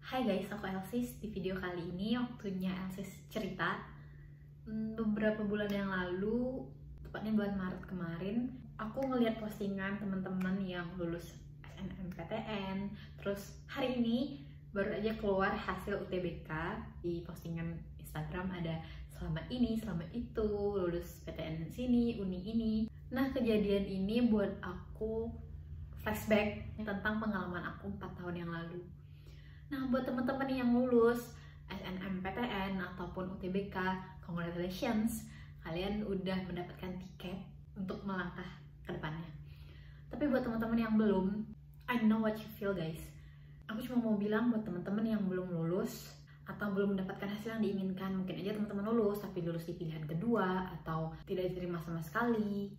Hai guys, aku Elsis. Di video kali ini waktunya Elsis cerita. Beberapa bulan yang lalu, tepatnya bulan Maret kemarin, aku ngeliat postingan teman-teman yang lulus SNMPTN. Terus hari ini baru aja keluar hasil UTBK. Di postingan Instagram ada selama ini, selama itu, lulus PTN sini, uni ini. Nah, kejadian ini buat aku flashback tentang pengalaman aku 4 tahun yang lalu. Nah, buat teman-teman yang lulus SNMPTN ataupun UTBK, congratulations, kalian udah mendapatkan tiket untuk melangkah ke depannya. Tapi buat teman-teman yang belum, I know what you feel guys. Aku cuma mau bilang buat teman-teman yang belum lulus atau belum mendapatkan hasil yang diinginkan, mungkin aja teman-teman lulus tapi lulus di pilihan kedua atau tidak diterima sama sekali,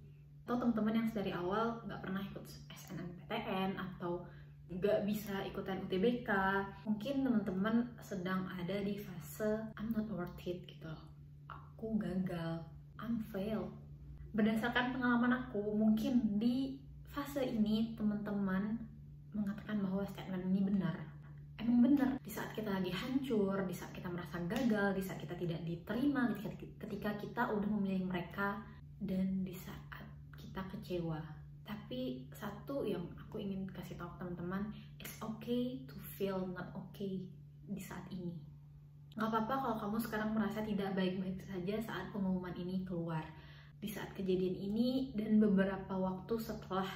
atau teman-teman yang dari awal nggak pernah ikut SNMPTN atau nggak bisa ikutan UTBK, mungkin teman-teman sedang ada di fase I'm not worth it gitu loh. Aku gagal, I'm fail. Berdasarkan pengalaman aku, mungkin di fase ini teman-teman mengatakan bahwa statement ini benar. Emang benar, di saat kita lagi hancur, di saat kita merasa gagal, di saat kita tidak diterima, ketika kita udah memilih mereka, dan di saat kita kecewa. Tapi satu yang aku ingin kasih tahu teman-teman, it's okay to feel not okay di saat ini. Gak apa-apa kalau kamu sekarang merasa tidak baik-baik saja saat pengumuman ini keluar, di saat kejadian ini dan beberapa waktu setelah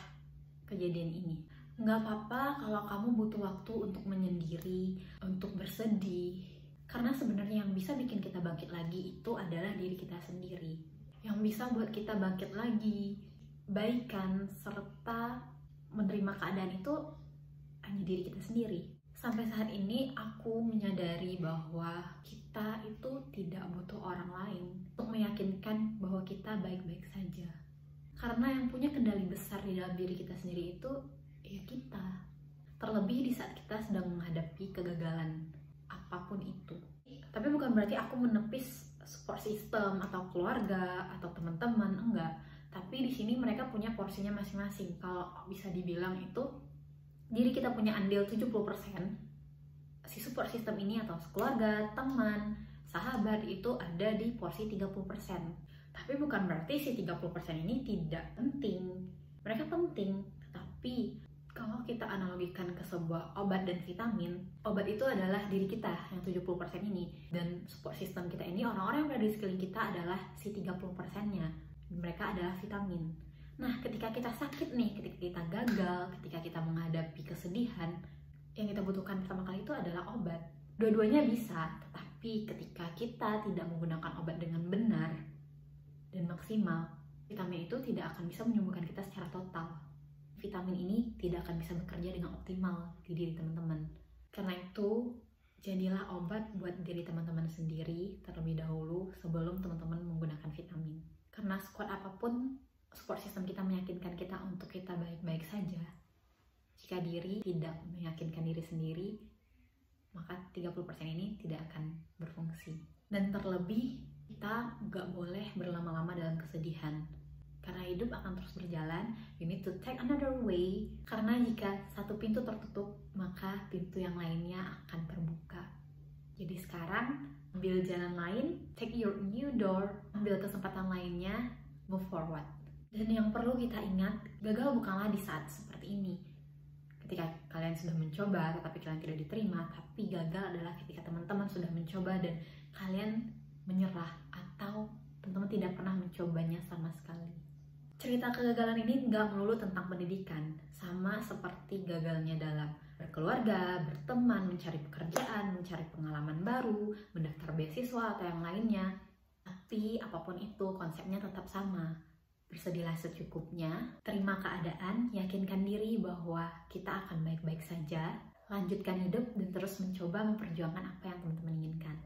kejadian ini. Gak apa-apa kalau kamu butuh waktu untuk menyendiri, untuk bersedih, karena sebenarnya yang bisa bikin kita bangkit lagi itu adalah diri kita sendiri. Yang bisa buat kita bangkit lagi, baikan, serta menerima keadaan itu hanya diri kita sendiri. Sampai saat ini aku menyadari bahwa kita itu tidak butuh orang lain untuk meyakinkan bahwa kita baik-baik saja. Karena yang punya kendali besar di dalam diri kita sendiri itu ya kita. Terlebih di saat kita sedang menghadapi kegagalan apapun itu. Tapi bukan berarti aku menepis support system atau keluarga atau teman-teman, enggak. Tapi di sini mereka punya porsinya masing-masing. Kalau bisa dibilang itu diri kita punya andil 70%, si support system ini atau keluarga, teman, sahabat itu ada di porsi 30%. Tapi bukan berarti si 30% ini tidak penting. Mereka penting, tapi kalau kita analogikan ke sebuah obat dan vitamin, obat itu adalah diri kita yang 70% ini, dan support system kita ini orang-orang yang berada di sekeliling kita adalah si 30%-nya. Mereka adalah vitamin. Nah, ketika kita sakit nih, ketika kita gagal, ketika kita menghadapi kesedihan, yang kita butuhkan pertama kali itu adalah obat. Dua-duanya bisa, tetapi ketika kita tidak menggunakan obat dengan benar dan maksimal, vitamin itu tidak akan bisa menyembuhkan kita secara total. Vitamin ini tidak akan bisa bekerja dengan optimal di diri teman-teman. Karena itu, jadilah obat buat diri teman-teman sendiri terlebih dahulu sebelum teman-teman menggunakan vitamin. Karena sekuat apapun support system kita meyakinkan kita untuk kita baik-baik saja, jika diri tidak meyakinkan diri sendiri, maka 30% ini tidak akan berfungsi. Dan terlebih, kita nggak boleh berlama-lama dalam kesedihan. Karena hidup akan terus berjalan, you need to take another way. Karena jika satu pintu tertutup, maka pintu yang lainnya akan terbuka. Jadi sekarang, ambil jalan lain, take your new door, ambil kesempatan lainnya, move forward. Dan yang perlu kita ingat, gagal bukanlah di saat seperti ini. Ketika kalian sudah mencoba, tetapi kalian tidak diterima, tapi gagal adalah ketika teman-teman sudah mencoba dan kalian menyerah, atau teman-teman tidak pernah mencobanya sama sekali. Cerita kegagalan ini nggak melulu tentang pendidikan, sama seperti gagalnya dalam berkeluarga, berteman, mencari pekerjaan, mencari pengalaman baru, mendaftar beasiswa atau yang lainnya. Tapi apapun itu, konsepnya tetap sama. Bersedihlah secukupnya, terima keadaan, yakinkan diri bahwa kita akan baik-baik saja, lanjutkan hidup dan terus mencoba memperjuangkan apa yang teman-teman inginkan.